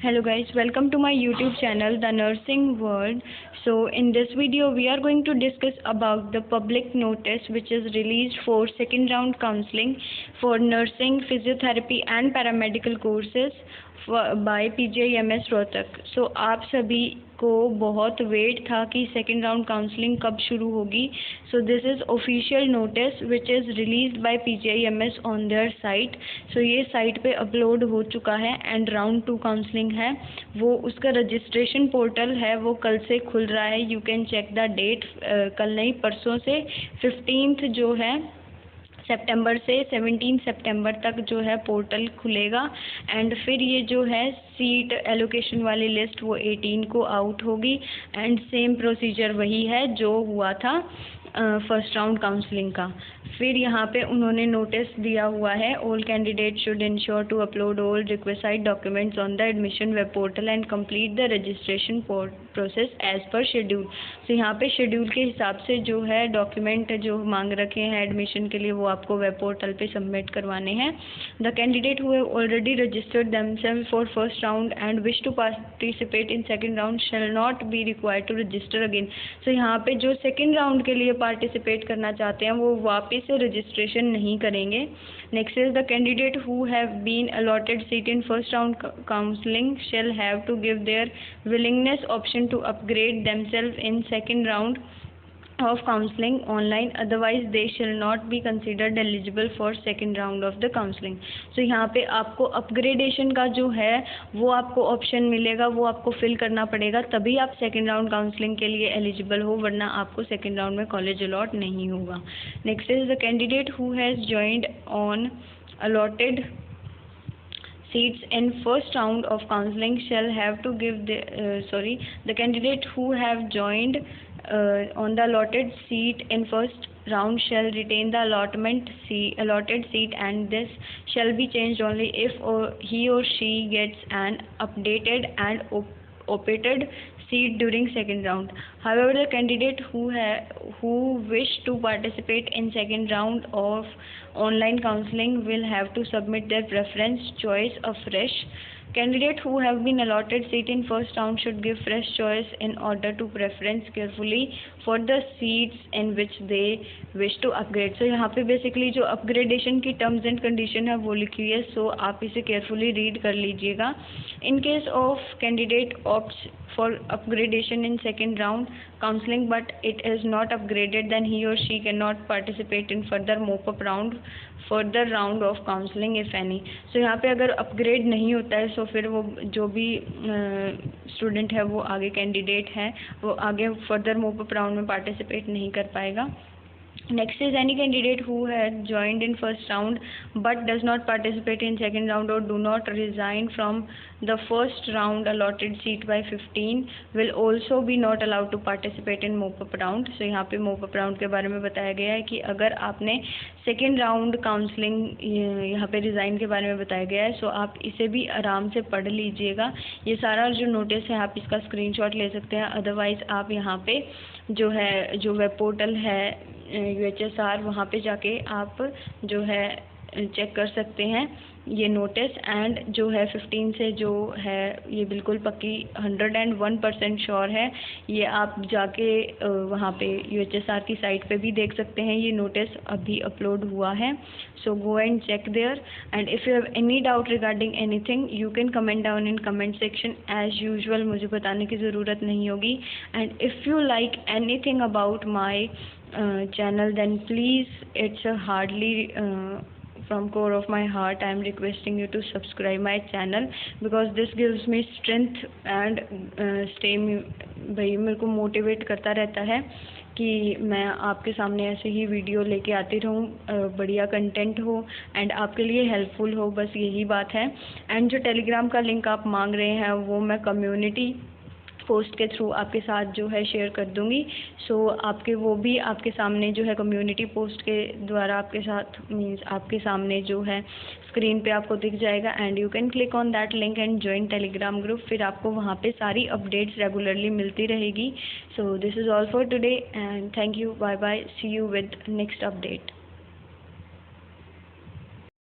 Hello guys, welcome to my YouTube channel The Nursing World. So in this video we are going to discuss about the public notice which is released for second round counseling for nursing, physiotherapy and paramedical courses by PGIMS Rohtak. So आप सभी को बहुत wait था कि second round counselling कब शुरू होगी. So this is official notice which is released by PGIMS on their site. So ये साइट पे अपलोड हो चुका है एंड राउंड 2 काउंसलिंग है वो उसका रजिस्ट्रेशन पोर्टल है वो कल से खुल रहा है. You can check the date. कल नहीं परसों से 15 जो है सितंबर से 17 सितंबर तक जो है पोर्टल खुलेगा. एंड फिर ये जो है सीट एलोकेशन वाली लिस्ट वो 18 को आउट होगी एंड सेम प्रोसीजर वही है जो हुआ था फर्स्ट राउंड काउंसलिंग का. फिर यहाँ पे उन्होंने नोटिस दिया हुआ है all candidate should ensure to upload all requested documents on the admission web portal and complete the registration process as per schedule. तो यहाँ पे शेड्यूल के हिसाब से जो है डॉक्यूमेंट जो मांग रखे हैं एडमिशन के लिए वो आपको वेब पोर्टल पे सबमिट करवाने हैं. The candidate who have already registered themselves for first round and wish to participate in second round shall not be required to register again. तो यहाँ पे जो सेकेंड राउंड के लिए पार्टिसिपेट करना चाहते हैं वो वापस से रजिस्ट्रेशन नहीं करेंगे. Next is the candidate who have been allotted seat in first round counselling shall have to give their willingness option to upgrade themselves in second round of counseling online, otherwise they shall not be considered eligible for second round of the counseling. So यहाँ पे आपको upgradation का जो है वो आपको option मिलेगा वो आपको फिल करना पड़ेगा तभी आप सेकेंड राउंड काउंसलिंग के लिए एलिजिबल हो वरना आपको सेकेंड राउंड में कॉलेज अलॉट नहीं होगा. Next is the candidate who has joined on allotted seats in first round of counseling shall have to give the candidate who have joined on the allotted seat in first round shall retain the allotted seat and this shall be changed only if he or she gets an updated and opted seat during second round. However, the candidate who wish to participate in second round of online counseling will have to submit their preference choice afresh. Candidate who have been allotted seat in first round should give fresh choice in order to preference carefully for the seats in which they wish to upgrade. So यहाँ पे basically जो upgradation की terms and condition है वो लिखी है. सो आप इसे केयरफुली रीड कर लीजिएगा. In case of candidate opts for upgradation in second round counseling but it is not upgraded then he or she cannot participate in further round of counseling if any. so यहाँ पे अगर upgrade नहीं होता है so फिर वो जो भी स्टूडेंट है वो आगे कैंडिडेट है वो आगे फर्दर मोपअप राउंड में पार्टिसिपेट नहीं कर पाएगा. Next is any candidate who had joined in first round but does not participate in second round or do not resign from the first round allotted seat by 15 will also be not allowed to participate in mop-up round. So यहाँ पे mop-up round के बारे में बताया गया है कि अगर आपने second round counseling यहाँ पे resign के बारे में बताया गया है. सो आप इसे भी आराम से पढ़ लीजिएगा. ये सारा जो नोटिस है आप इसका स्क्रीनशॉट ले सकते हैं. अदरवाइज़ आप यहाँ पे जो है जो वेब पोर्टल है UHSR वहाँ पे जाके आप जो है चेक कर सकते हैं ये नोटिस. एंड जो है 15 से जो है ये बिल्कुल पक्की 101% श्योर है. ये आप जाके वहाँ पे UHSR की साइट पे भी देख सकते हैं. ये नोटिस अभी अपलोड हुआ है. So go and check there and if you have any doubt regarding anything you can comment down in comment section as usual. मुझे बताने की ज़रूरत नहीं होगी. And if you like anything about my channel then please it's a hardly from core of my heart I am requesting you to subscribe my channel because this gives me strength and भाई मेरे को motivate करता रहता है कि मैं आपके सामने ऐसे ही वीडियो लेके आती रहूँ बढ़िया कंटेंट हो एंड आपके लिए हेल्पफुल हो. बस यही बात है. एंड जो टेलीग्राम का लिंक आप मांग रहे हैं वो मैं कम्युनिटी पोस्ट के थ्रू आपके साथ जो है शेयर कर दूंगी. सो आपके वो भी आपके सामने जो है कम्युनिटी पोस्ट के द्वारा आपके साथ मीन्स आपके सामने जो है स्क्रीन पे आपको दिख जाएगा and you can click on that link and join Telegram group. फिर आपको वहाँ पे सारी अपडेट्स रेगुलरली मिलती रहेगी. So this is all for today and thank you. Bye bye. See you with next update.